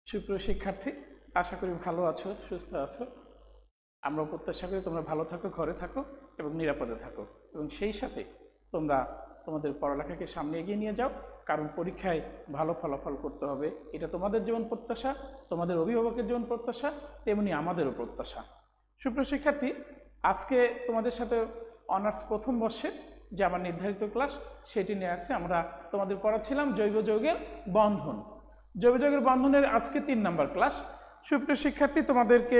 সুপ্রিয় শিক্ষার্থী, আশা করি ভালো আছো, সুস্থ আছো। আমরা প্রত্যাশা করি তোমরা ভালো থাকো, ঘরে থাকো এবং নিরাপদে থাকো, এবং সেই সাথে তোমরা তোমাদের পড়ালেখাকে সামনে এগিয়ে নিয়ে যাও, কারণ পরীক্ষায় ভালো ফলাফল করতে হবে। এটা তোমাদের যেমন প্রত্যাশা, তোমাদের অভিভাবকের যেমন প্রত্যাশা, তেমনি আমাদেরও প্রত্যাশা। সুপ্রিয় শিক্ষার্থী, আজকে তোমাদের সাথে অনার্স প্রথম বর্ষে যে আমার নির্ধারিত ক্লাস সেটি নিয়ে আসছে। আমরা তোমাদের পড়াচ্ছিলাম জৈব যৌগের বন্ধন। জৈব যৌগের বন্ধনের আজকে 3 নাম্বার ক্লাস। সুপ্রিয় শিক্ষার্থী, তোমাদেরকে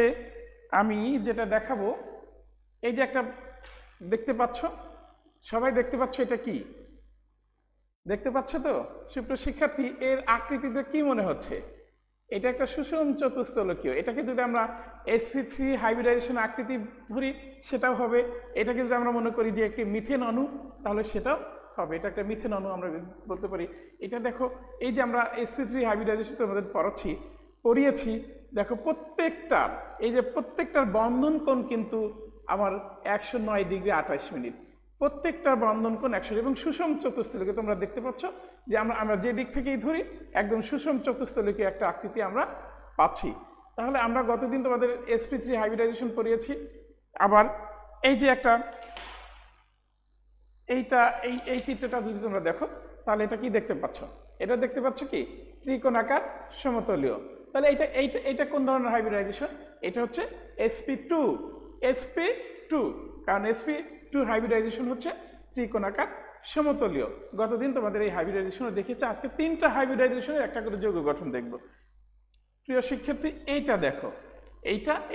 আমি যেটা দেখাবো, এই যে একটা দেখতে পাচ্ছ, সবাই দেখতে পাচ্ছ, এটা কি দেখতে পাচ্ছ তো? সুপ্রিয় শিক্ষার্থী, এর আকৃতিতে কি মনে হচ্ছে? এটা একটা সুষম চতুস্তলকীয়। এটাকে যদি আমরা sp3 হাইব্রিডাইজেশন আকৃতি ধরি সেটাও হবে। এটাকে যদি আমরা মনে করি যে একটি মিথেন অণু, তাহলে সেটাও হবে। এটা একটা মিথেন অণু আমরা বলতে পারি। এটা দেখো, এই যে আমরা sp3 হাইব্রিডাইজেশন তোমাদের পড়িয়েছি, দেখো প্রত্যেকটার, এই যে প্রত্যেকটার বন্ধন কোণ কিন্তু আমার 109 ডিগ্রি 28 মিনিট। প্রত্যেকটার বন্ধন কোণ 100 এবং সুষম চতুস্তলকে তোমরা দেখতে পাচ্ছ যে আমরা যে দিক থেকেই ধরি একদম সুষম চতুস্তলকে একটা আকৃতি আমরা পাচ্ছি। তাহলে আমরা গতদিন তোমাদের sp3 হাইব্রিডাইজেশন পড়িয়েছি। আবার এই যে একটা এই চিত্রটা যদি তোমরা দেখো, তাহলে এটা কি দেখতে পাচ্ছ? এটা দেখতে পাচ্ছ কি ত্রিকোণাকার সমতলীয়। তাহলে এটা কোন ধরনের হাইব্রিডাইজেশন? এটা হচ্ছে sp2, কারণ sp2 হাইব্রিডাইজেশন হচ্ছে ত্রিকোণাকার সমতলীয়। গতদিন তোমাদের এই হাইব্রিডাইজেশন দেখিয়েছে। আজকে 3টা হাইব্রিডাইজেশনের একটা করে যৌগ গঠন দেখব। প্রিয় শিক্ষার্থী, এইটা দেখো,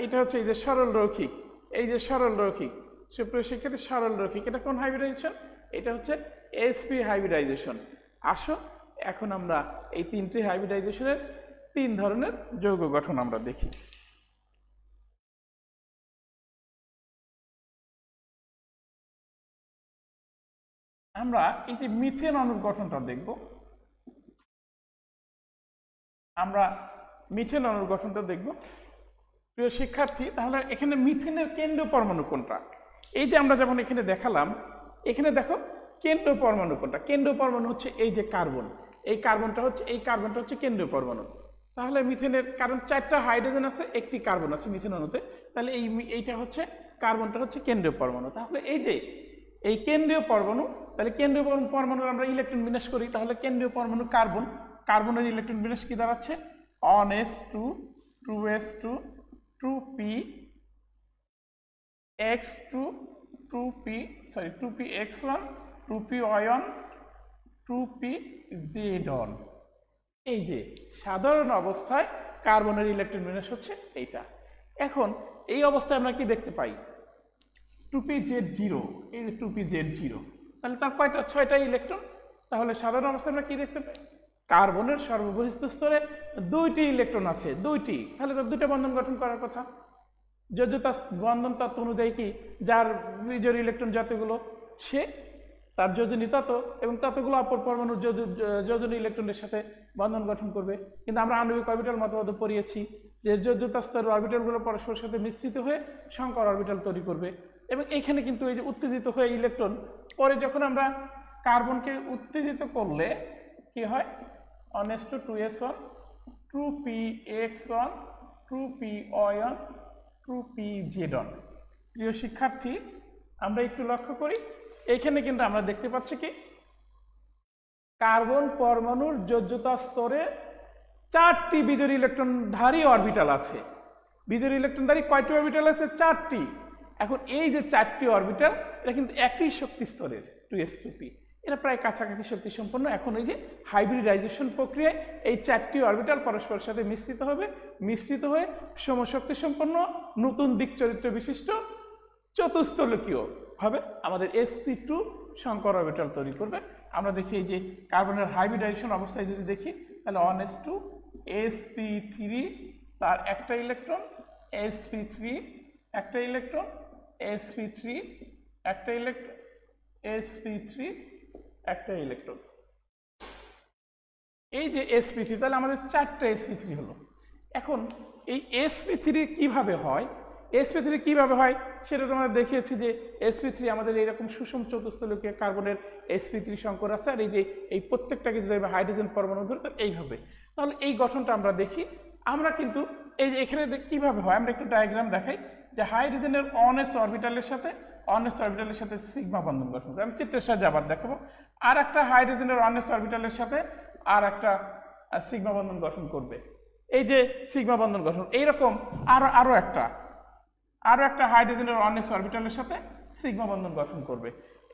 এইটা হচ্ছে এই যে সরল রৈখিক, এই যে সরল রৈখিক। সুপ্রিয় শিক্ষার্থী, সরল রৈখিক এটা কোন হাইব্রিডাইজেশন? এটা হচ্ছে sp হাইব্রিডাইজেশন। আসো এখন আমরা এই 3টি হাইব্রিডাইজেশনের 3 ধরনের যৌগ গঠন আমরা দেখি। আমরা এই যে মিথেন অণুর গঠনটা দেখব। আমরা মিথেন অণুর গঠনটা দেখব। প্রিয় শিক্ষার্থী, তাহলে এখানে মিথেনের কেন্দ্রীয় পরমাণু কোনটা? এই যে আমরা যেমন এখানে দেখালাম, এখানে দেখো কেন্দ্রীয় পরমাণু কোনটা? কেন্দ্রীয় পরমাণু হচ্ছে এই যে কার্বন। এই কার্বনটা হচ্ছে কেন্দ্রীয় পরমাণু। তাহলে মিথেনের, কারণ 4টা হাইড্রোজেন আছে, একটি কার্বন আছে মিথেন অণুতে, তাহলে এইটা হচ্ছে কার্বনটা হচ্ছে কেন্দ্রীয় পরমাণু। তাহলে এই যে এই কেন্দ্রীয় পরমাণু, তাহলে কেন্দ্রীয় পরমাণুর আমরা ইলেকট্রন বিন্যাস করি, তাহলে কেন্দ্রীয় পরমাণু কার্বন, কার্বনের ইলেকট্রন বিন্যাস কি দাঁড়াচ্ছে? 1s2 2s2 2p x2 2p x1 2p y1 2p z1। এই যে সাধারণ অবস্থায় কার্বনের ইলেকট্রন বিন্যাস হচ্ছে এইটা। এখন এই অবস্থায় আমরা কি দেখতে পাই? 2pz0, এই যে 2pz0, তাহলে তার কয়টা? 6টা ইলেকট্রন। তাহলে সাধারণ অবস্থায় আমরা কি দেখতে পাই? কার্বনের সর্ববহিস্থ স্তরে 2টি ইলেকট্রন আছে, 2টি। তাহলে তার 2টা বন্ধন গঠন করার কথা। যোজ্যতা বন্ধন তত্ত্ব অনুযায়ী কি, যার বিজোড় ইলেকট্রন যতগুলো সে তার যোজনী তত, এবং ততগুলো অপর পরমাণুর যোজনী ইলেকট্রনের সাথে বন্ধন গঠন করবে। কিন্তু আমরা আণবিক অরবিটাল মতবাদ পড়িয়েছি যে যোজ্যতা স্তরের অরবিটালগুলো পরস্পরের সাথে মিশ্রিত হয়ে সংকর অরবিটাল তৈরি করবে। এবং এইখানে কিন্তু এই যে উত্তেজিত হয়ে ইলেকট্রন, পরে যখন আমরা কার্বনকে উত্তেজিত করলে কি হয়? 1s2 2s1 2px1 2py1 2pz1। প্রিয় শিক্ষার্থী, আমরা একটু লক্ষ্য করি, এইখানে কিন্তু আমরা দেখতে পাচ্ছি কি কার্বন পরমাণুর যোজ্যতা স্তরে 4টি বিজোড় ইলেকট্রনধারী অরবিটাল আছে। বিজোড় ইলেকট্রনধারী কয়টি অরবিটাল আছে? 4টি। এখন এই যে 4টি অরবিটাল, এটা কিন্তু একই শক্তি স্তরের 2s2p, এটা প্রায় কাছাকাছি শক্তি সম্পন্ন। এখন এই যে হাইব্রিডাইজেশন প্রক্রিয়ায় এই 4টি অরবিটাল পরস্পরের সাথে মিশ্রিত হয়ে সমশক্তি সম্পন্ন নতুন দিক চরিত্র বিশিষ্ট চতুস্তলকীয় ভাবে আমাদের sp2 সংকর অরবিটাল তৈরি করবে। আমরা দেখি এই যে কার্বনের হাইব্রিডাইজেশন অবস্থায় যদি দেখি, তাহলে 1s2 sp3 তার একটা ইলেকট্রন, sp3 একটা ইলেকট্রন, sp3 একটা ইলেকট্রন, sp3 একটা ইলেকট্রন। এই যে sp3, তাহলে আমাদের 4টা sp3 হলো। এখন এই sp3 কিভাবে হয়? sp3 কিভাবে হয় সেটা তোমরা দেখিয়েছি যে sp3 আমাদের এইরকম সুষম চতুস্তলকীয় কার্বনের sp3 সংকর আছে, আর এই যে এই প্রত্যেকটাকে যদি হাইড্রোজেন পরমাণু ধরে এইভাবে, তাহলে এই গঠনটা আমরা দেখি। আমরা কিন্তু এই যে এখানে কিভাবে হয় আমরা একটু ডায়াগ্রাম দেখাই যে হাইড্রোজেনের অনএস অরবিটালের সাথে সিগমা বন্ধন গঠন করে। আমি চিত্রের সাহায্যে আবার দেখাবো। আর একটা হাইড্রোজেনের অনএস অরবিটালের সাথে আর একটা সিগমা বন্ধন গঠন করবে। এই যে সিগমা বন্ধন গঠন, এইরকম আরো একটা হাইড্রোজেনের অনএস অরবিটালের সাথে সিগমা বন্ধন গঠন করবে।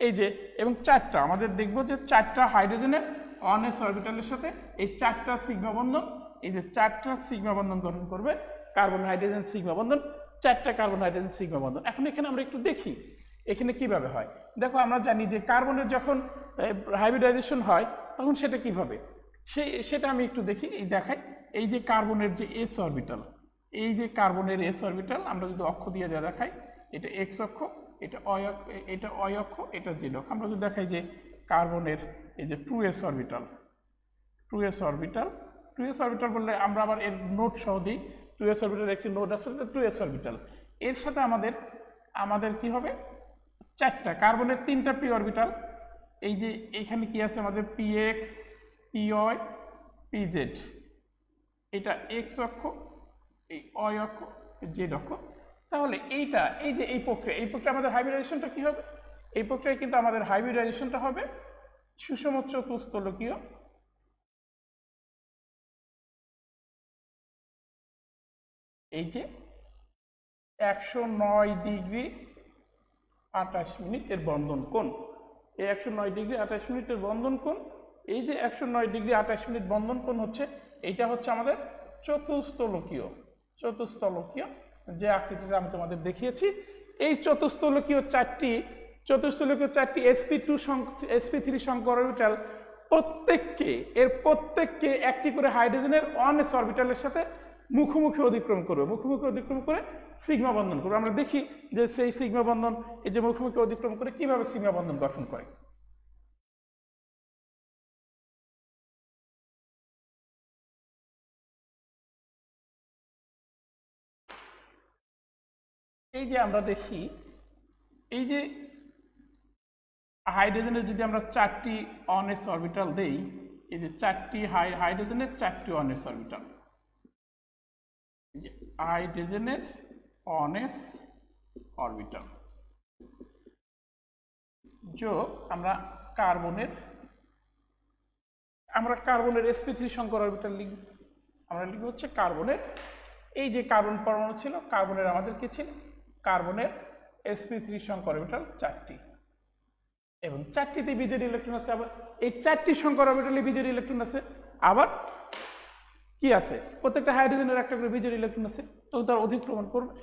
এই যে এবং চারটা আমাদের দেখবো যে চারটা হাইড্রোজেনের অনএস অরবিটালের সাথে এই চারটা সিগমা বন্ধন, এই যে চারটা সিগমা বন্ধন গঠন করবে। কার্বন হাইড্রোজেন সিগমা বন্ধন, চারটা কার্বন হাইড্রোজেন সিগমা বন্ধন। এখন এখানে আমরা একটু দেখি এখানে কিভাবে হয়। দেখো আমরা জানি যে কার্বনের যখন হাইব্রিডাইজেশন হয় তখন সেটা কিভাবে, সেটা আমি একটু দেখি, দেখাই। এই যে কার্বনের যে এস অরবিটাল, এই যে কার্বনের এস অরবিটাল আমরা যদি অক্ষ দিয়ে যা দেখাই, এটা এক্স অক্ষ, এটা ওয়াই অক্ষ, এটা জেড অক্ষ। আমরা যদি দেখাই যে কার্বনের এই যে টু এস অরবিটাল বললে আমরা আবার এর নোট সহ দিই। টু এস অরবিটাল একটি নোট আছে, টু এস অরবিটাল। এর সাথে আমাদের কি হবে, চারটা কার্বনের তিনটা পি অরবিটাল। এই যে এখানে কি আছে আমাদের P X, P Y, P Z. এটা এক্স অক্ষ, এই ওয়াই অক্ষ, জেড অক্ষ। তাহলে এই যে এই প্রক্রিয়া আমাদের হাইব্রিডাইজেশনটা কি হবে, এই প্রক্রিয়ায় কিন্তু আমাদের হাইব্রিডাইজেশনটা হবে সুষম চতুস্তলকীয় এই যে 109 ডিগ্রি 28 মিনিট এর বন্ধন কোণ। এই 109 ডিগ্রি 28 মিনিটের বন্ধন কোণ, এই যে 109 ডিগ্রি 28 মিনিট বন্ধন কোণ হচ্ছে, এটা হচ্ছে আমাদের চতুস্তলকীয় যে আকৃতিটা আমি তোমাদের দেখিয়েছি। এই চতুস্তলকীয় চারটি sp3 সংকর অরবিটাল প্রত্যেককে একটি করে হাইড্রোজেনের অনএস অরবিটালের সাথে মুখোমুখি অতিক্রম করে সিগমা বন্ধন করবে। আমরা দেখি যে সেই সিগমা বন্ধন এই যে মুখোমুখি অতিক্রম করে কিভাবে সিগমা বন্ধন গঠন করে। এই যে আমরা দেখি এই যে হাইড্রোজেনের যদি আমরা চারটি অনএস অরবিটাল দেই, এই যে চারটি হাইড্রোজেনের চারটি অনএস অরবিটাল, হাইড্রোজেনের অনএস অরবিটাল যোগ আমরা কার্বনের sp3 সংকর অরবিটাল লিখব। আমরা লিখব হচ্ছে কার্বনের, এই যে কার্বন পরমাণু ছিল, কার্বনের আমাদের কি ছিল, কার্বনের sp3 সংকর অরবিটাল চারটি, এবং চারটিতে বিজোড় ইলেকট্রন আছে। আবার এই চারটি সংকর অরবিটালে বিজোড় ইলেকট্রন আছে, আবার কি আছে, প্রত্যেকটা হাইড্রোজেনের একটা করে বিজোড় ইলেকট্রন আছে, তো তার অধিক্রমণ করবে।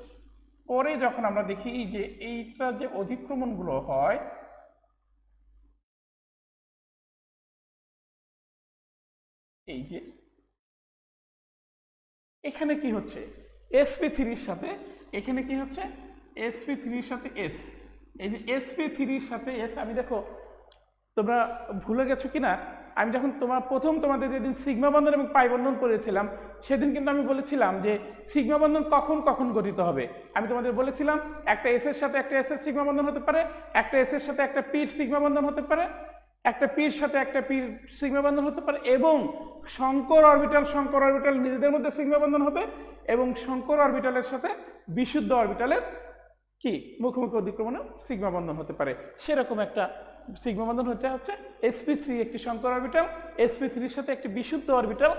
পরে যখন আমরা দেখি যে এইটা যে অধিক্রমণ গুলো হয়, এই যে এখানে কি হচ্ছে sp3 সাথে, এখানে কি হচ্ছে sp3 সাথে s, এই যে sp3 সাথে s। আমি দেখো তোমরা ভুলে গেছো কিনা, আমি যখন তোমাদের যেদিন সিগমা বন্ধন এবং পাই বন্ধন করেছিলাম, সেদিন কিন্তু আমি বলেছিলাম যে সিগমা বন্ধন কখন গঠিত হবে। আমি তোমাদের বলেছিলাম একটা এস এর সাথে একটা এস এর সিগমা বন্ধন হতে পারে, একটা এস এর সাথে একটা পির সিগমা বন্ধন হতে পারে, একটা পির সাথে একটা পির সিগমা বন্ধন হতে পারে, এবং সংকর অরবিটাল নিজেদের মধ্যে সিগমা বন্ধন হবে, এবং সংকর অরবিটালের সাথে বিশুদ্ধ অরবিটালের কি মুখোমুখি অধিক্রমণে সিগমা বন্ধন হতে পারে। সেরকম একটা সিগমা বন্ধন হতে হচ্ছে sp3 একটি সংকর অরবিটাল, sp3 এর সাথে একটি বিশুদ্ধ অরবিটাল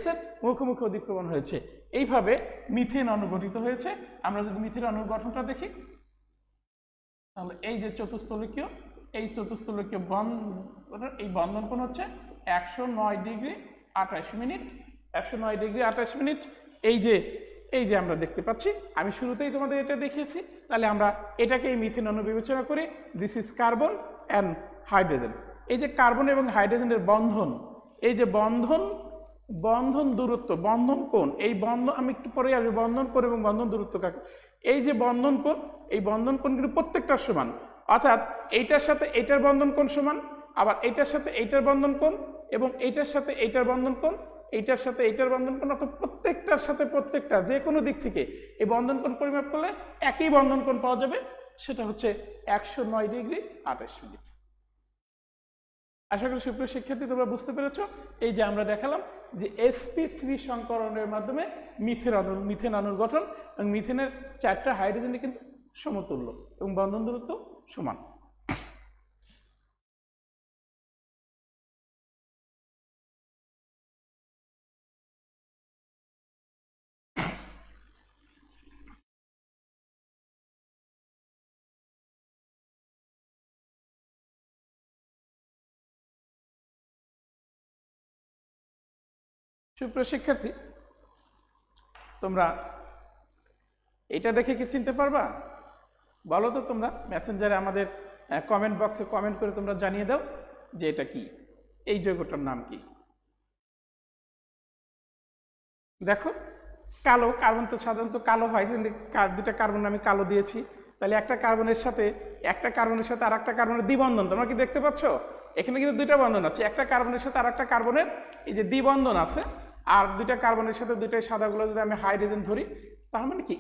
s এর মুখোমুখি অধিক্রমণ হয়েছে। এইভাবে মিথেন অণু গঠিত হয়েছে। আমরা যদি মিথেন অণুর গঠনটা দেখি, তাহলে এই যে চতুস্তলকীয়, এই চতুস্তলকীয় এই বন্ধন কোণ হচ্ছে 109 ডিগ্রি 28 মিনিট, 109 ডিগ্রি 28 মিনিট। এই যে আমরা দেখতে পাচ্ছি, আমি শুরুতেই তোমাদের এটা দেখিয়েছি। তাহলে আমরা এটাকে এই মিথেন অণু বিবেচনা করি। This is carbon and hydrogen. এই যে কার্বন এবং হাইড্রোজেনের বন্ধন, এই যে বন্ধন দূরত্ব, বন্ধন কোণ, এই বন্ধন আমি একটু পরে আসবো, বন্ধন কোণ এবং বন্ধন দূরত্ব কাকে। এই যে বন্ধন কোণ, এই বন্ধন কোণ কিন্তু প্রত্যেকটার সমান, অর্থাৎ এইটার সাথে এইটার বন্ধন কোণ সমান, আবার এইটার সাথে এইটার বন্ধন কোণ, এবং এইটার সাথে এইটার বন্ধন কোণ, এইটার সাথে এইটার বন্ধন কোণ, অর্থাৎ প্রত্যেকটার সাথে প্রত্যেকটা যে কোনো দিক থেকে এই বন্ধন কোণ পরিমাপ করলে একই বন্ধন কোণ পাওয়া যাবে, সেটা হচ্ছে 109 ডিগ্রি 28 মিনিট। আশা করি সুপ্রিয় শিক্ষার্থী তোমরা বুঝতে পেরেছো। এই যে আমরা দেখালাম যে sp3 সংকরণের মাধ্যমে মিথেন অণুর গঠন, এবং মিথেনের 4টা হাইড্রোজেন কিন্তু সমতুল্য এবং বন্ধন দূরত্ব সমান। সুপ্রিয় শিক্ষার্থী তোমরা এটা দেখে কি চিনতে পারবা? বলো তো তোমরা মেসেঞ্জারে আমাদের কমেন্ট বক্সে কমেন্ট করে তোমরা জানিয়ে দাও যে এটা কি, এই যৌগটার নাম কি। দেখো কালো কার্বন তো সাধারণত কালো হয়, কিন্তু দুটা কার্বন আমি কালো দিয়েছি, তাহলে একটা কার্বনের সাথে আর একটা কার্বনের দ্বিবন্ধন তোমরা কি দেখতে পাচ্ছ? এখানে কিন্তু দুইটা বন্ধন আছে, একটা কার্বনের সাথে আর একটা কার্বনের এই যে দ্বিবন্ধন আছে, আর দুইটা কার্বনের সাথে দুইটাই সাদাগুলো যদি আমি হাইড্রোজেন ধরি, তার মানে কি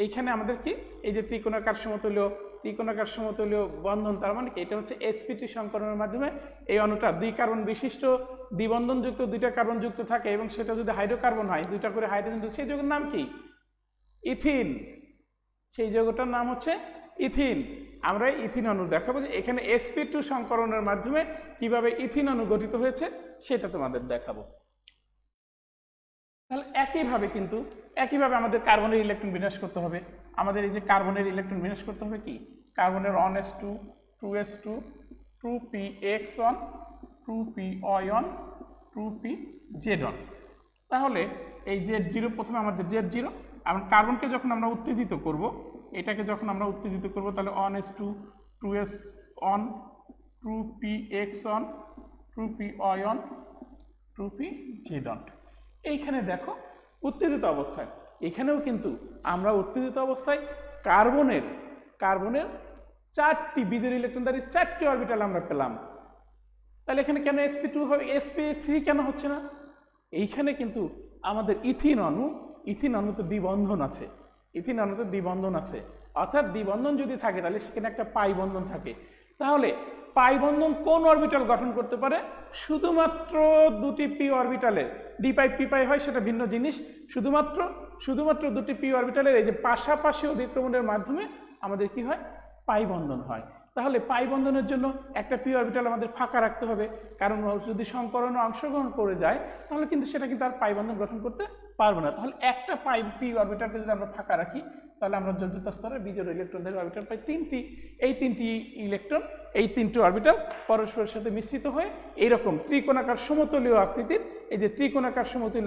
এইখানে আমাদের কি এই যে ত্রিকোণাকার সমতুল্য বন্ধন, তার মানে কি এটা হচ্ছে sp3 সংকরণের মাধ্যমে এই অণুটা 2 কার্বন বিশিষ্ট দ্বিবন্ধন যুক্ত 2টা কার্বন যুক্ত থাকে, এবং সেটা যদি হাইড্রোকার্বন হয় 2টা করে হাইড্রোজেন, সেই যৌগের নাম কি? ইথিন। সেই যৌগটার নাম হচ্ছে ইথিন। আমরা ইথিন অণু দেখাবো যে এখানে sp2 সংকরণের মাধ্যমে কিভাবে ইথিন অণু গঠিত হয়েছে সেটা তোমাদের দেখাবো। তাহলে একইভাবে আমাদের কার্বনের ইলেকট্রন বিন্যাস করতে হবে। আমাদের এই যে কার্বনের ইলেকট্রন বিন্যাস করতে হবে কি, কার্বনের 1s2 2s2 2px1 2py1 2pz1। তাহলে এই Z0 প্রথমে আমাদের Z0, আমরা কার্বনকে যখন আমরা উত্তেজিত করব, এটাকে যখন আমরা উত্তেজিত করব, তাহলে 1s2 2s1 2px1 2py1 2pz1। এইখানে দেখো উত্তেজিত অবস্থায়, এখানেও কিন্তু আমরা উত্তেজিত অবস্থায় কার্বনের 4টি বিজোড় ইলেকট্রনধারী 4টি অরবিটাল আমরা পেলাম। তাহলে এখানে কেন sp2 হবে, sp3 কেন হচ্ছে না? এইখানে কিন্তু আমাদের ইথিন অণুতে দ্বিবন্ধন আছে, অর্থাৎ দ্বিবন্ধন যদি থাকে তাহলে সেখানে একটা পাই বন্ধন থাকে। তাহলে পাই বন্ধন কোন অরবিটাল গঠন করতে পারে? শুধুমাত্র দুটি পি অরবিটালের, ডি পাই পি পাই হয় সেটা ভিন্ন জিনিস, শুধুমাত্র দুটি পি অরবিটালের এই যে পাশাপাশি অধিক্রমণের মাধ্যমে আমাদের কি হয়? পাই বন্ধন হয়। তাহলে পাই বন্ধনের জন্য একটা পি অরবিটাল আমাদের ফাঁকা রাখতে হবে, কারণ যদি সংকরণে অংশগ্রহণ করে যায় তাহলে কিন্তু সেটা কিন্তু আর পাই বন্ধন গঠন করতে পারবো না। তাহলে একটা পি অরবিটালকে যদি আমরা ফাঁকা রাখি, তাহলে আমরা যোজ্যতা স্তরে বিজোড় ইলেকট্রনধারী অরবিটাল পাই 3টি। এই 3টি ইলেকট্রন, এই 3টি অরবিটাল পরস্পরের সাথে মিশ্রিত হয়ে এইরকম ত্রিকোণাকার সমতুল্য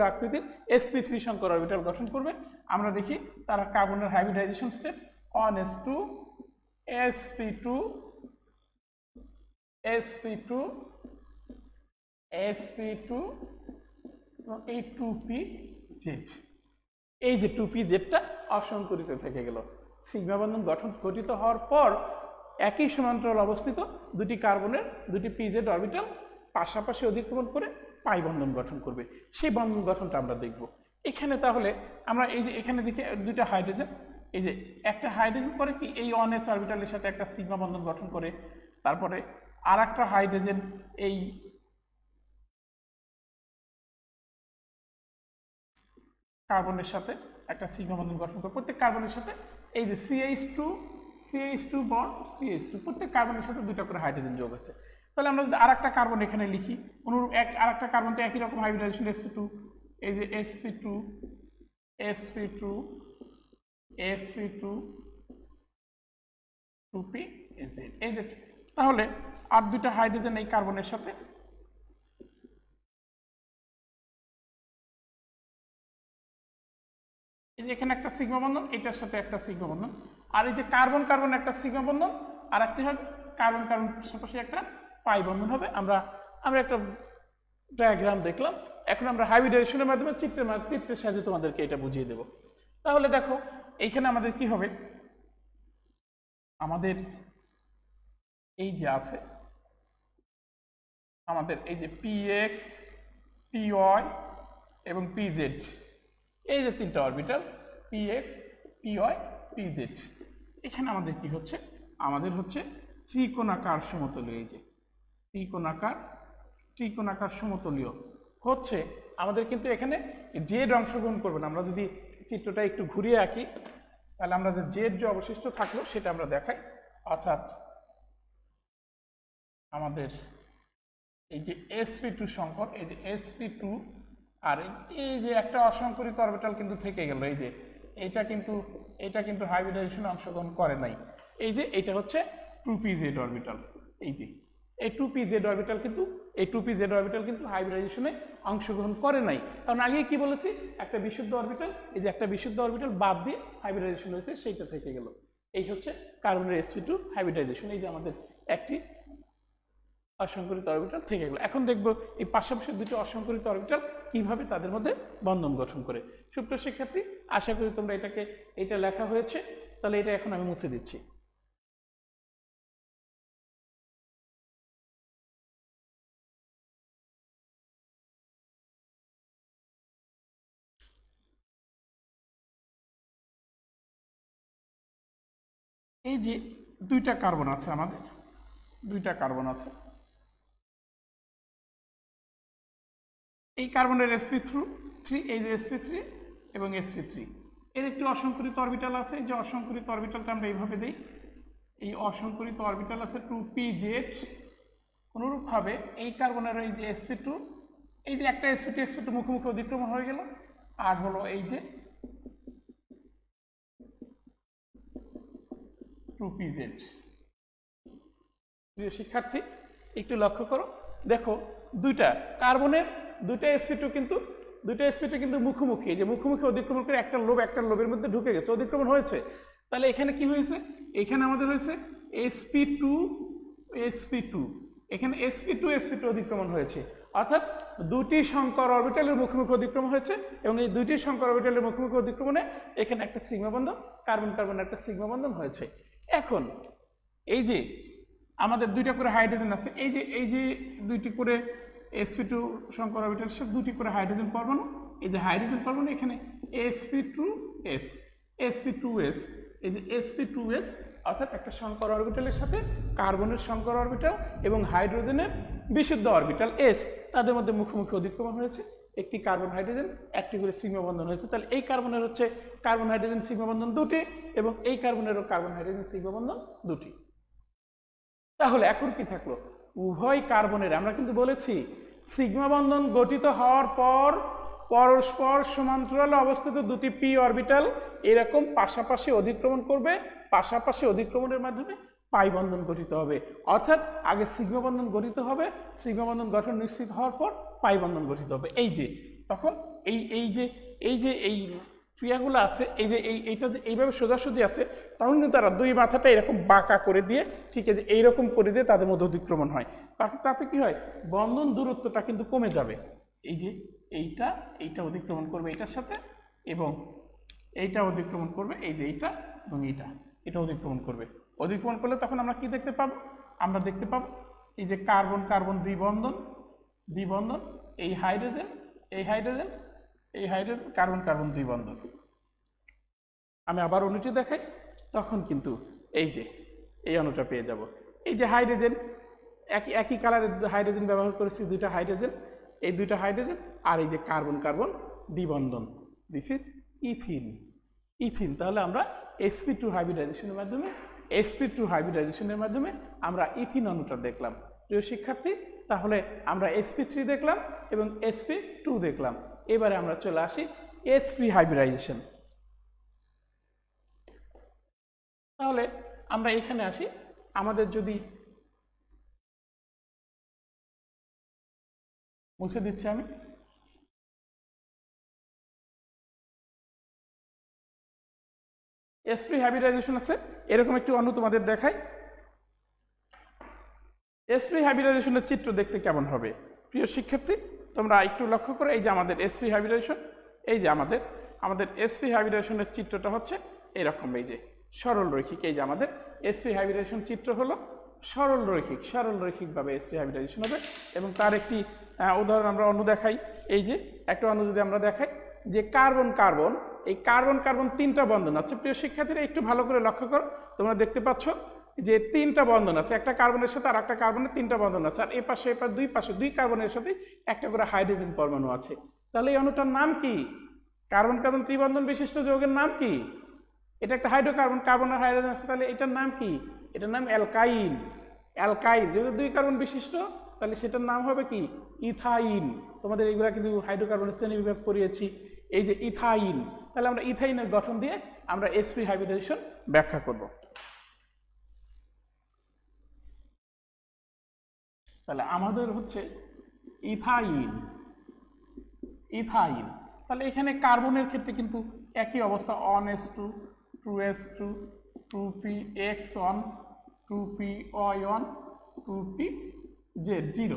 আকৃতির sp3 সংকর অরবিটাল গঠন করবে। আমরা দেখি তারা কার্বনের hybridization step 1s2 sp2 sp2 sp2 এই 2pz, এই যে 2pzটা অসংকরিত থেকে গেল। সিগমা বন্ধন গঠিত হওয়ার পর একই সমান্তরাল অবস্থিত দুটি কার্বনের 2টি pz অরবিটাল পাশাপাশি অধিক্রমণ করে পাই বন্ধন গঠন করবে। সেই বন্ধন গঠনটা আমরা দেখব এখানে। তাহলে আমরা এই যে এখানে দেখি দুইটা হাইড্রোজেন, এই যে একটা হাইড্রোজেন করে কি এই 1s অরবিটালের সাথে একটা সিগমা বন্ধন গঠন করে, তারপরে আর একটা হাইড্রোজেন এই কার্বনের সাথে একটা সিগমা বন্ধন গঠন করে, প্রত্যেক কার্বনের সাথে এই যে CH2 বন্ড CH2, প্রত্যেক কার্বনের সাথে 2টা করে হাইড্রোজেন যোগ আছে। তাহলে আমরা যদি আরেকটা কার্বন এখানে লিখি, অনুরূপ আরেকটা কার্বন তো একই রকম হাইব্রিডাইজেশন sp2, এই যে sp2 2pz, এই যে তাহলে আর 2টা হাইড্রোজেন এই কার্বনের সাথে এই যে এখানে একটা সিগমা বন্ধন, এটার সাথে একটা সিগমা বন্ধন, আর এই যে কার্বন একটা সিগমা বন্ধন, আর একটি হবে কার্বন পাশাপাশি একটা পাই বন্ধন হবে। আমরা একটা ডায়াগ্রাম দেখলাম, এখন আমরা হাইব্রিডাইজেশনের মাধ্যমে চিত্রের সাহায্যে তোমাদেরকে এটা বুঝিয়ে দেব। তাহলে দেখো এইখানে আমাদের কি হবে, আমাদের এই যে আছে আমাদের এই যে px py এবং pz, এই যে 3টা অরবিটাল px py pz, এখানে আমাদের কি হচ্ছে, আমাদের হচ্ছে ত্রিকোণাকার সমতুল্য। এই যে ত্রিকোণাকার ত্রিকোণাকার সমতলীয় হচ্ছে আমাদের কিন্তু এখানে জেড অংশগ্রহণ করবে না। আমরা যদি চিত্রটা একটু ঘুরিয়ে আঁকি তাহলে আমরা যে জেড যে অবশিষ্ট থাকলো সেটা আমরা দেখাই। অর্থাৎ আমাদের এই যে sp2 সংকর, এই যে sp2 আর এই যে একটা অসংকরিত অরবিটাল কিন্তু থেকে গেল, এই যে এটা কিন্তু হাইব্রিডাইজেশনে অংশগ্রহণ করে নাই। এই যে এটা হচ্ছে 2pz অরবিটাল, এই যে এই 2pz অরবিটাল কিন্তু হাইব্রিডাইজেশনে অংশগ্রহণ করে নাই। কারণ আগে কি বলেছি, একটা বিশুদ্ধ অরবিটাল, এই যে একটা বিশুদ্ধ অরবিটাল বাদ দিয়ে হাইব্রিডাইজেশন হয়েছে, সেইটা থেকে গেল। এই হচ্ছে কার্বনের sp2 হাইব্রিডাইজেশন। এই যে আমাদের একটি অসংকরিত অরবিটাল থেকে গেল। এখন দেখব এই পাশাপাশি দুটো অসংকরিত অরবিটাল কিভাবে তাদের মধ্যে বন্ধন গঠন করে। সুপ্রিয় শিক্ষার্থী, আশা করি তোমরা এটা লেখা হয়েছে, তাহলে এটা এখন আমি মুছে দিচ্ছি। এই যে দুইটা কার্বন আছে, আমাদের দুইটা কার্বন আছে, এই কার্বনের sp3, এই যে sp3 এবং sp3, এর একটি অসংকরিত অরবিটাল আছে। এই যে অসংকরিত অরবিটালটা আমরা এইভাবে দিই, এই অসংকরিত অরবিটাল আছে 2pz। অনুরূপভাবে এই কার্বনের এই যে sp2, এই যে একটা sp2 মুখোমুখি অতিক্রমণ হয়ে গেল, আর হলো এই যে 2pz। প্রিয় শিক্ষার্থী, একটু লক্ষ্য করো, দেখো দুইটা কার্বনের দুইটা sp2 কিন্তু মুখোমুখি, এই যে মুখোমুখি অতিক্রমণ করে একটা লোবের মধ্যে ঢুকে গেছে, অতিক্রমণ হয়েছে। তাহলে এখানে কি হয়েছে, এখানে আমাদের হয়েছে sp2 এখানে sp2 অতিক্রমণ হয়েছে, অর্থাৎ দুটি সংকর অরবিটালের মুখোমুখি অতিক্রমণ হয়েছে, এবং এই দুইটি সংকর অরবিটালের মুখোমুখি অতিক্রমণে এখানে একটা সিগমা বন্ধন, কার্বন একটা সিগমা বন্ধন হয়েছে। এখন এই যে আমাদের দুইটা করে হাইড্রোজেন আছে, এই যে দুইটি করে sp2 সংকর অরবিটালের সাথে দুটি করে হাইড্রোজেন পরমাণু, এই যে হাইড্রোজেন পরমাণু এখানে sp2s, এই যে sp2s, অর্থাৎ একটা সংকর অরবিটালের সাথে কার্বনের সংকর অরবিটাল এবং হাইড্রোজেনের বিশুদ্ধ অরবিটাল s, তাদের মধ্যে মুখোমুখি অতিক্রমণ হয়েছে, একটি কার্বন হাইড্রোজেন একটি করে সিগমা বন্ধন হয়েছে। তাহলে এই কার্বনের হচ্ছে কার্বন হাইড্রোজেন সিগমা বন্ধন দুটি, এবং এই কার্বনেরও কার্বন হাইড্রোজেন সিগমা বন্ধন দুটি। তাহলে এখন কি থাকলো, উভয় কার্বনের, আমরা কিন্তু বলেছি সিগমা বন্ধন গঠিত হওয়ার পর পরস্পর সমান্তরালে অবস্থিত দুটি পি অরবিটাল এরকম পাশাপাশি অতিক্রমণ করবে, পাশাপাশি অতিক্রমণের মাধ্যমে পাই বন্ধন গঠিত হবে। অর্থাৎ আগে সিগমা বন্ধন গঠিত হবে, সিগমা বন্ধন গঠন নিশ্চিত হওয়ার পর পাই বন্ধন গঠিত হবে। এই যে তখন এই ক্রিয়াগুলো আছে, এই যে এইটা যে এইভাবে সোজাসুজি আছে, তখন কিন্তু তারা দুই মাথাটা এরকম বাঁকা করে দিয়ে, ঠিক আছে, এইরকম করে দিয়ে তাদের মধ্যে অতিক্রমণ হয়। তাতে কি হয়, বন্ধন দূরত্বটা কিন্তু কমে যাবে। এই যে এইটা অতিক্রমণ করবে এটার সাথে, এবং এইটা অতিক্রমণ করবে, এই যে এইটা এবং এটা অতিক্রমণ করবে। অতিক্রমণ করলে তখন আমরা কি দেখতে পাবো, আমরা দেখতে পাবো এই যে কার্বন কার্বন দ্বিবন্ধন, এই হাইড্রোজেন কার্বন কার্বন দ্বিবন্ধন। আমি আবার অণুটি দেখাই, তখন কিন্তু এই যে এই অণুটা পেয়ে যাব। এই যে হাইড্রোজেন, একই কালারের হাইড্রোজেন ব্যবহার করেছি, দুইটা হাইড্রোজেন, এই দুইটা হাইড্রোজেন, আর এই যে কার্বন কার্বন দ্বিবন্ধন, দিস ইজ ইথিন। তাহলে আমরা sp2 হাইব্রিডাইজেশনের মাধ্যমে আমরা ইথিন অণুটা দেখলাম। প্রিয় শিক্ষার্থী, তাহলে আমরা sp3 দেখলাম এবং sp2 দেখলাম। এবারে আমরা চলে আসি sp হাইব্রিডাইজেশন। তাহলে আমরা এখানে আসি, আমাদের যদি মুছে দিচ্ছি আমি, sp হাইব্রিডাইজেশন আছে, এরকম একটি অণু তোমাদের দেখাই। sp হাইব্রিডাইজেশনের চিত্র দেখতে কেমন হবে? প্রিয় শিক্ষার্থী, তোমরা একটু লক্ষ্য করো, এই যে আমাদের sp হাইব্রিডাইজেশন, এই যে আমাদের sp হাইব্রিডাইজেশনের চিত্রটা হচ্ছে এরকম, এই যে সরল রৈখিক। এই যে আমাদের sp হাইব্রিডাইজেশন চিত্র হলো সরল রৈখিকভাবে sp হাইব্রিডাইজেশন হবে। এবং তার একটি উদাহরণ আমরা অণু দেখাই। এই যে একটা অণু যদি আমরা দেখাই, যে কার্বন কার্বন, এই কার্বন কার্বন তিনটা বন্ধন আছে। প্রিয় শিক্ষার্থীরা একটু ভালো করে লক্ষ্য করো, তোমরা দেখতে পাচ্ছ যে তিনটা বন্ধন আছে, একটা কার্বনের সাথে আর একটা কার্বনের তিনটা বন্ধন আছে, আর এই পাশে দুই পাশে দুই কার্বনের সাথে একটা করে হাইড্রোজেন পরমাণু আছে। তাহলে এই অণুটার নাম কি? কার্বন কার্বন ত্রিবন্ধন বিশিষ্ট যৌগের নাম কি? এটা একটা হাইড্রোকার্বন, কার্বন আর হাইড্রোজেন আছে, তাহলে এটার নাম কি? এটার নাম অ্যালকাইন। অ্যালকাইন যেহেতু দুই কার্বন বিশিষ্ট, তাহলে সেটার নাম হবে কি? ইথাইন। তোমাদের এইগুলা কিন্তু হাইড্রোকার্বনের শ্রেণী বিভাগ করিয়েছি। এই যে ইথাইন, তাহলে আমরা ইথাইনের গঠন দিয়ে আমরা sp হাইব্রিডাইজেশন ব্যাখ্যা করব। তাহলে আমাদের হচ্ছে ইথাইন। ইথাইন, তাহলে এখানে কার্বনের ক্ষেত্রে কিন্তু একই অবস্থা, 1s2 2s2 2px1 2py1 2pz0।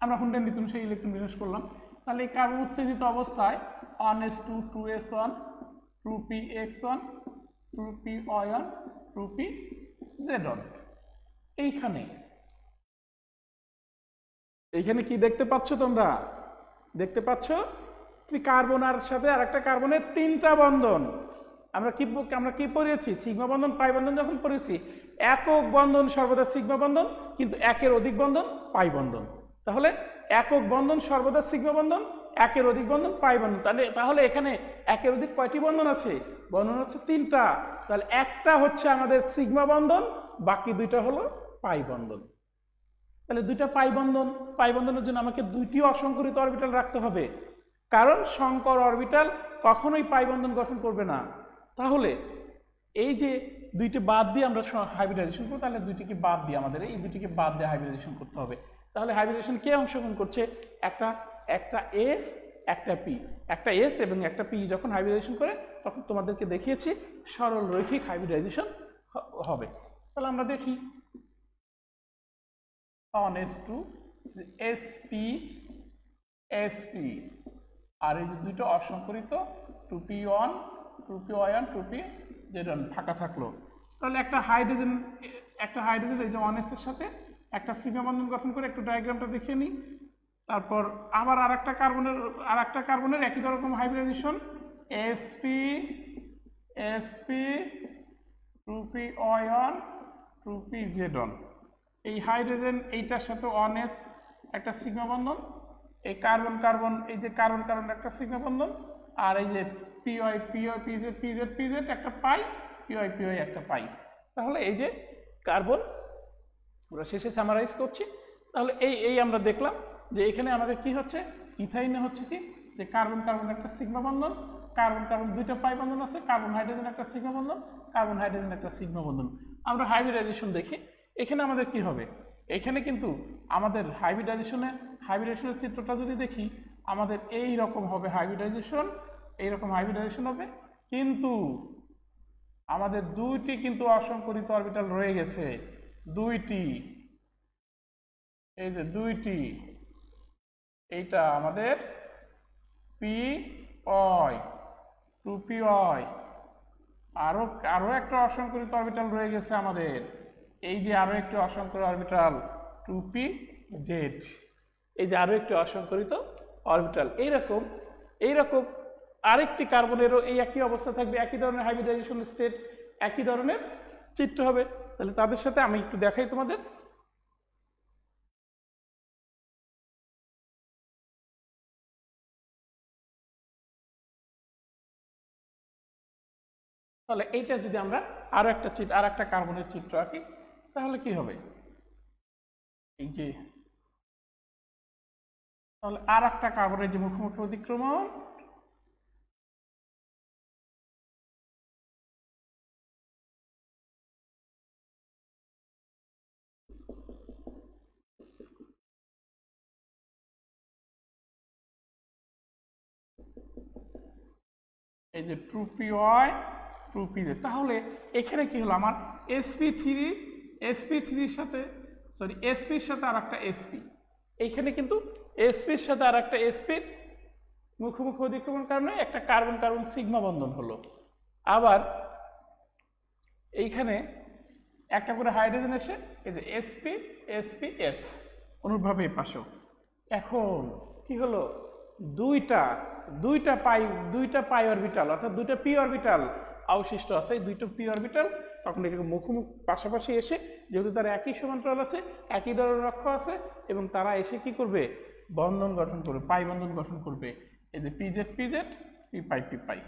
আমরা হুন্ডেন নীতি অনুসারে ইলেকট্রন বিন্যাস করলাম। তাহলে এই কার্বন উত্তেজিত অবস্থায় 1s2 2s1 2px1 2py1 2pz1। এইখানে কি দেখতে পাচ্ছ তোমরা? দেখতে পাচ্ছ কার্বনের সাথে আর একটা কার্বনের তিনটা বন্ধন। আমরা কি পড়েছি? সিগমা বন্ধন পাই বন্ধন যখন পড়েছি, একক বন্ধন সর্বদা সিগমা বন্ধন, কিন্তু একের অধিক বন্ধন পাই বন্ধন। তাহলে একক বন্ধন সর্বদা সিগমা বন্ধন, একের অধিক বন্ধন পাই বন্ধন। তাহলে এখানে একের অধিক কয়টি বন্ধন আছে? বন্ধন হচ্ছে তিনটা। তাহলে একটা হচ্ছে আমাদের সিগমা বন্ধন, বাকি দুইটা হলো পাই বন্ধন। তাহলে দুইটা পাই বন্ধনের জন্য আমাকে দুইটি অসংকরিত অরবিটাল রাখতে হবে, কারণ সংকর অরবিটাল কখনোই পাই বন্ধন গঠন করবে না। তাহলে এই যে দুইটি বাদ দিয়ে আমরা হাইব্রিডাইজেশন করব, তাহলে দুইটিকে বাদ দিয়ে আমাদের এই দুইটিকে বাদ দিয়ে হাইব্রিডাইজেশন করতে হবে। তাহলে হাইব্রিডাইজেশন কে অংশগ্রহণ করছে? একটা এস একটা পি, একটা এস এবং একটা পি যখন হাইব্রিডাইজেশন করে তখন তোমাদেরকে দেখিয়েছি সরল রৈখিক হাইব্রিডাইজেশন হবে। তাহলে আমরা দেখি 1s2 sp sp, আর এই যে দুটো অসংকরিত 2p1 2py1 2pz1 ফাঁকা থাকলো। তাহলে একটা হাইড্রোজেন এই যে 1s এর সাথে একটা সিগমা বন্ধন গঠন করে একটু ডায়াগ্রামটা দেখিয়ে নিই। তারপর আবার আর একটা কার্বনের একই রকম hybridization sp sp 2py1 2pz1। এই হাইড্রোজেন এইটার সাথে 1s একটা সিগমা বন্ধন, এই কার্বন এই যে কার্বন একটা সিগমা বন্ধন, আর এই যে pz একটা পাই, py একটা পাই। তাহলে এই যে কার্বন, আমরা শেষে সামারাইজ করছি। তাহলে এই আমরা দেখলাম যে এখানে আমাদের কি হচ্ছে, ইথাইনে হচ্ছে কি যে কার্বন একটা সিগমা বন্ধন, কার্বন দুইটা পাই বন্ধন আছে, কার্বন হাইড্রোজেন একটা সিগমা বন্ধন, কার্বন হাইড্রোজেন একটা সিগমা বন্ধন। আমরা হাইব্রিডাইজেশন দেখি, এখানে আমাদের কি হবে? এখানে কিন্তু আমাদের হাইব্রিডাইজেশনের চিত্রটা যদি দেখি, আমাদের এই রকম হবে হাইব্রিডাইজেশন হবে, কিন্তু আমাদের দুইটি কিন্তু অসংকরিত অরবিটাল রয়ে গেছে, দুইটি। এই যে দুইটি, এইটা আমাদের পি ওয়াই 2py, আরো একটা অসংকরিত অরবিটাল রয়ে গেছে আমাদের, এই যে আরো একটি অসংকরিত অরবিটাল 2pz। এই যে আরো একটি অসংকরিত অরবিটাল, এইরকম আরেকটি কার্বনেরও এই একই অবস্থা থাকবে, একই ধরনের হাইব্রিডাইজেশন স্টেট, একই ধরনের চিত্র হবে। তাহলে তাদের সাথে আমি একটু দেখাই তোমাদের। তাহলে এইটা যদি আমরা আর একটা কার্বনের চিত্র আঁকি, তাহলে কি হবে? এই যে তাহলে আর একটা কার্বনের যে মুখোমুখি অতিক্রমণ, এই যে 2py 2pz। তাহলে এখানে কি হলো, আমার sp3 সাথে sp-র সাথে আর একটা sp, এইখানে কিন্তু sp-র সাথে আর একটা sp মুখোমুখি অতিক্রমণ কারণে একটা কার্বন সিগমা বন্ধন হলো। আবার এইখানে একটা করে হাইড্রোজেন এসে এই যে sp-sp-s, অনুরূপভাবে এই পাশেও। এখন কি হলো, দুইটা পাই অরবিটাল অর্থাৎ দুইটা পি অরবিটাল অবশিষ্ট আছে, এই দুইটা পি অরবিটাল তখন এটাকে মুখোমুখি পাশাপাশি এসে, যেহেতু তারা একই সমান্তরাল আছে, একই দলের অক্ষ আছে, এবং তারা এসে কি করবে, বন্ধন গঠন করবে, পাই বন্ধন গঠন করবে, এই যে পিজেড পিজেড, পি পাই পি পাই।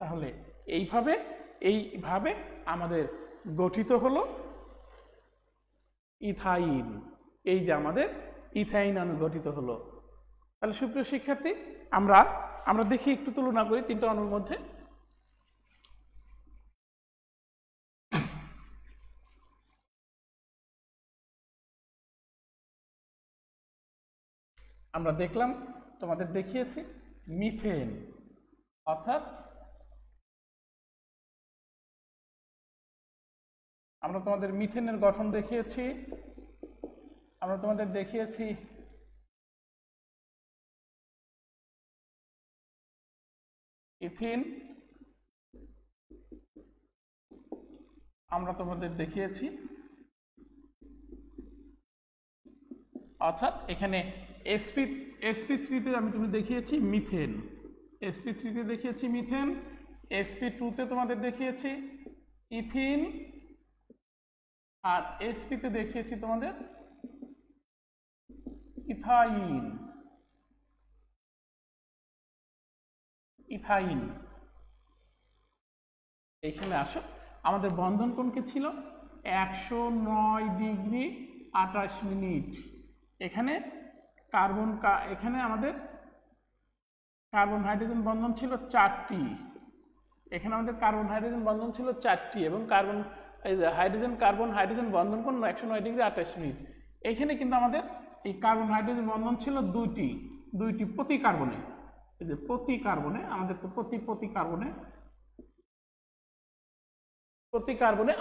তাহলে এইভাবে আমাদের গঠিত হলো ইথাইন। এই যে আমাদের ইথাইন অণু গঠিত হলো। তাহলে সুপ্রিয় শিক্ষার্থী, আমরা দেখি একটু তুলনা করি তিনটা অণুর মধ্যে। আমরা দেখলাম, তোমাদের দেখিয়েছি মিথেন, অর্থাৎ আমরা তোমাদের মিথেনের গঠন দেখিয়েছি, আমরা তোমাদের দেখিয়েছি ইথিন, আমরা তোমাদের দেখিয়েছি, অর্থাৎ এখানে sp3 তে আমি তুমি দেখিয়েছি মিথেন, sp3 তে দেখিয়েছি মিথেন, sp2 তে তোমাদের দেখিয়েছি ইথিন, আর sp তে দেখিয়েছি তোমাদের ইথাইন। ইথাইন এইখানে আসো, আমাদের বন্ধন কোণ কি ছিল, 109 ডিগ্রি 28 মিনিট। এখানে এখানে আমাদের কার্বন হাইড্রোজেন বন্ধন ছিল 4টি, এখানে আমাদের কার্বন হাইড্রোজেন বন্ধন ছিল 4টি, এবং কার্বন হাইড্রোজেন বন্ধন কোণ 109 ডিগ্রি 28 মিনিট। এখানে কিন্তু আমাদের এই কার্বন হাইড্রোজেন বন্ধন ছিল দুইটি প্রতি কার্বনে, এই যে প্রতি কার্বনে, আমাদের তো প্রতি কার্বনে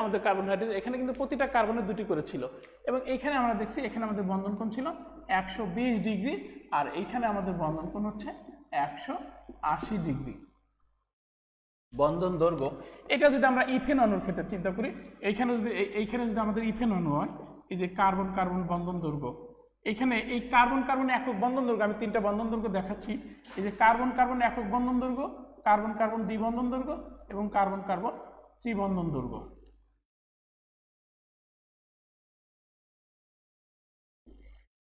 আমাদের কার্বন হাইড্রোজেন, এখানে কিন্তু প্রতিটা কার্বনে দুটি করে ছিল, এবং এইখানে আমরা দেখছি এখানে আমাদের বন্ধন কোণ ছিল 120 ডিগ্রি, আর এইখানে আমাদের বন্ধন কোণ হচ্ছে 180 ডিগ্রি। বন্ধন দৈর্ঘ্য, এটা যদি আমরা ইথেন অণুর ক্ষেত্রে চিন্তা করি, এইখানে যদি আমাদের ইথেন অণু হয়, এই যে কার্বন কার্বন বন্ধন দৈর্ঘ্য, এখানে এই কার্বন একক বন্ধন দৈর্ঘ্য, আমি তিনটা বন্ধন দৈর্ঘ্য দেখাচ্ছি, এই যে কার্বন একক বন্ধন দৈর্ঘ্য, কার্বন দ্বিবন্ধন দৈর্ঘ্য, এবং কার্বন ত্রিবন্ধন দৈর্ঘ্য।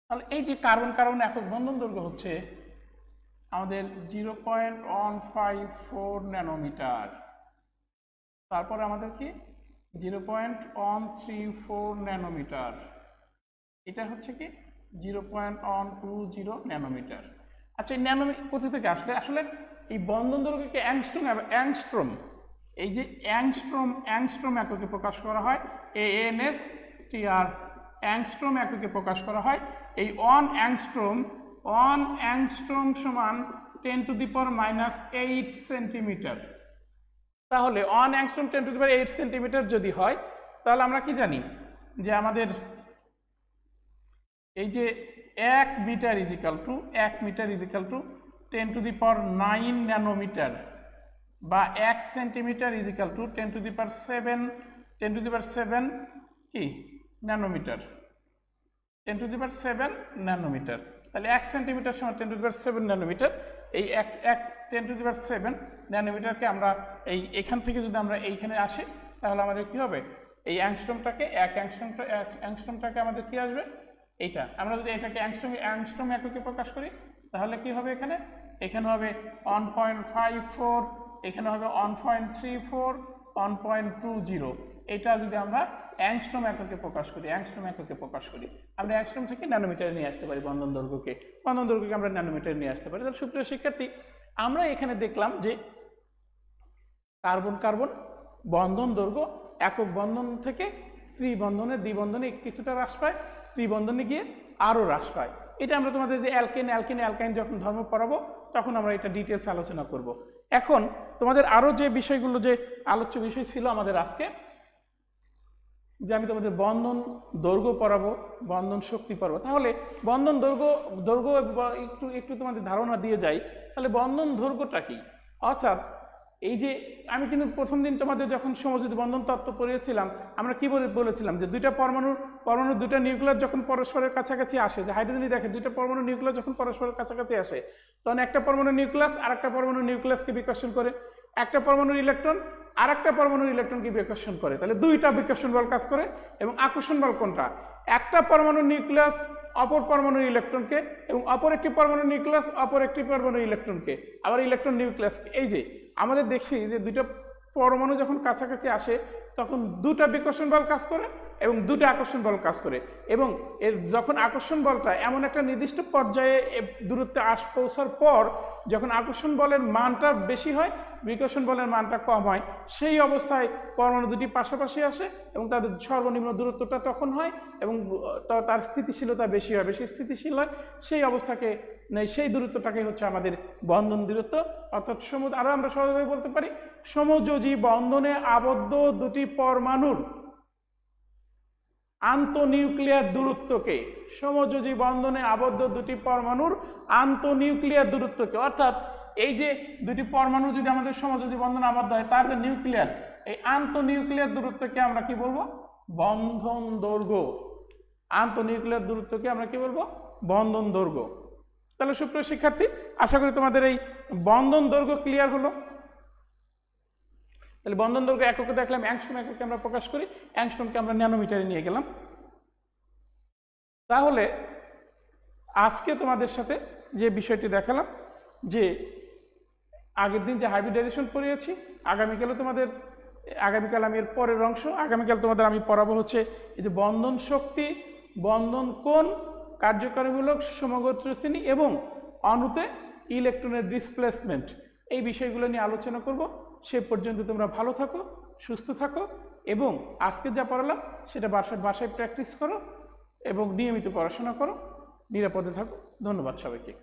তাহলে এই যে কার্বন একক বন্ধন দৈর্ঘ্য হচ্ছে আমাদের 0.154 ন্যানোমিটার, তারপর আমাদের কি 0.134 ন্যানোমিটার, এটা হচ্ছে কি 0.120 ন্যানোমিটার। আচ্ছা, এই ন্যানোমিটার কোথা থেকে আসলে? আসলে এই বন্ধন দৈর্ঘ্যকে অ্যাংস্ট্রম, এই যে অ্যাংস্ট্রম এককে প্রকাশ করা হয়, ANSTR, অ্যাংস্ট্রম এককে প্রকাশ করা হয়। এই 1 অ্যাংস্ট্রম সমান 10⁻⁸ সেন্টিমিটার। তাহলে 1 অ্যাংস্ট্রম 10⁸ সেন্টিমিটার যদি হয়, তাহলে আমরা কি জানি যে আমাদের এই যে 1 মিটার ইজিক্যাল টু 10⁹ ন্যানোমিটার, বা 1 সেন্টিমিটার ইজিক্যাল টু 10⁷ কি ন্যানোমিটার, 10⁷ ন্যানোমিটার। তাহলে 1 সেন্টিমিটার সমান 10⁷ ন্যানোমিটার। এই 10⁷ ন্যানোমিটারকে আমরা এখান থেকে যদি আমরা এইখানে আসি, তাহলে আমাদের কি হবে, এই অ্যাংস্ট্রমটাকে 1 অ্যাংস্ট্রমটাকে আমাদের কি আসবে, এইটা আমরা যদি এটাকে অ্যাংস্ট্রম এককে প্রকাশ করি, তাহলে কি হবে, এখানে হবে 1.54, এখানে হবে 1.34, 1.20। এটা যদি আমরা অ্যাংস্ট্রম এককে প্রকাশ করি, আমরা অ্যাংস্ট্রম থেকে ন্যানোমিটারে নিয়ে আসতে পারি বন্ধন দৈর্ঘ্যকে আমরা ন্যানোমিটারে নিয়ে আসতে পারি। তাহলে সুপ্রিয় শিক্ষার্থী, আমরা এখানে দেখলাম যে কার্বন বন্ধন দৈর্ঘ্য একক বন্ধন থেকে ত্রিবন্ধনে দ্বিবন্ধনে কিছুটা হ্রাস পায়, ত্রিবন্ধনে গিয়ে আরো হ্রাস পায়। এটা আমরা তোমাদের যে অ্যালকাইন যখন ধর্ম পড়াবো, তখন আমরা এটা ডিটেলস আলোচনা করব। এখন তোমাদের আরো যে বিষয়গুলো, যে আলোচ্য বিষয় ছিল আমাদের আজকে, যে আমি তোমাদের বন্ধন দৈর্ঘ্য পড়াবো, বন্ধন শক্তি পড়াবো। তাহলে বন্ধন দৈর্ঘ্য একটু তোমাদের ধারণা দিয়ে যাই। তাহলে বন্ধন দৈর্ঘ্যটা কি? অর্থাৎ এই যে আমি কিন্তু প্রথম দিন তোমাদের যখন সমযোজী বন্ধন তত্ত্ব পড়িয়েছিলাম, আমরা কি বলেছিলাম যে দুইটা পরমাণু দুইটা নিউক্লিয়াস যখন পরস্পরের কাছাকাছি আসে, যে হাইড্রোজেনই দেখে দুইটা পরমাণু নিউক্লিয়াস যখন পরস্পরের কাছাকাছি আসে, তখন একটা পরমাণু নিউক্লিয়াস আর একটা পরমাণু নিউক্লিয়াসকে বিকর্ষণ করে, একটা পরমাণুর ইলেকট্রন আর একটা পরমাণুর ইলেকট্রনকে বিকর্ষণ করে, তাহলে দুইটা বিকর্ষণ বল কাজ করে। এবং আকর্ষণ বল কোনটা? একটা পরমাণুর নিউক্লিয়াস অপর পরমাণুর ইলেকট্রনকে, এবং অপর একটি পরমাণুর নিউক্লিয়াস অপর একটি পরমাণুর ইলেকট্রনকে, আবার ইলেকট্রন নিউক্লিয়াসকে। এই যে আমাদের দেখি যে দুইটা পরমাণু যখন কাছাকাছি আসে তখন দুটা বিকর্ষণ বল কাজ করে এবং দুটা আকর্ষণ বল কাজ করে। এবং এর যখন আকর্ষণ বলটা এমন একটা নির্দিষ্ট পর্যায়ে দূরত্বে পৌঁছার পর যখন আকর্ষণ বলের মানটা বেশি হয়, বিকর্ষণ বলের মানটা কম হয়, সেই অবস্থায় পরমাণু দুটি পাশাপাশি আসে এবং তাদের সর্বনিম্ন দূরত্বটা তখন হয় এবং তার স্থিতিশীলতা বেশি হয়, বেশি স্থিতিশীল হয়। সেই অবস্থাকে সেই দূরত্বটাকে হচ্ছে আমাদের বন্ধন দূরত্ব। অর্থাৎ আরো আমরা সহজভাবে বলতে পারি সমযোজী বন্ধনে আবদ্ধ দুটি পরমাণুর আন্তঃনিউক্লিয়ার দূরত্বকে, সমযোজী বন্ধনে আবদ্ধ দুটি পরমাণুর আন্তঃনিউক্লিয়ার দূরত্বকে, অর্থাৎ এই যে দুটি পরমাণু যদি আমাদের সমযোজী বন্ধনে আবদ্ধ হয় তার যে নিউক্লিয়ার, এই আন্তঃনিউক্লিয়ার দূরত্বকে আমরা কি বলবো? বন্ধন দৈর্ঘ্য। আন্তঃনিউক্লিয়ার দূরত্বকে আমরা কি বলবো? বন্ধন দৈর্ঘ্য। তাহলে সুপ্রিয় শিক্ষার্থী, আশা করি তোমাদের এই বন্ধন দৈর্ঘ্য ক্লিয়ার হলো। তাহলে বন্ধন দৈর্ঘ্য এককে দেখলাম, অ্যাংস্ট্রম এককে আমরা প্রকাশ করি, অ্যাংস্ট্রমকে আমরা ন্যানোমিটারে নিয়ে গেলাম। তাহলে আজকে তোমাদের সাথে যে বিষয়টি দেখালাম, যে আগের দিন যে হাইব্রিডাইজেশন পড়িয়েছি, আগামীকাল আমি এর পরের অংশ, আগামীকাল তোমাদের আমি পড়াবো হচ্ছে এই যে বন্ধন শক্তি, বন্ধন কোণ, কার্যকারীমূলক সমগোত্র শ্রেণী এবং অণুতে ইলেকট্রনের ডিসপ্লেসমেন্ট, এই বিষয়গুলো নিয়ে আলোচনা করব। সে পর্যন্ত তোমরা ভালো থাকো, সুস্থ থাকো এবং আজকে যা পড়ালাম সেটা বাসায় প্র্যাকটিস করো এবং নিয়মিত পড়াশোনা করো। নিরাপদে থাকো। ধন্যবাদ সবাইকে।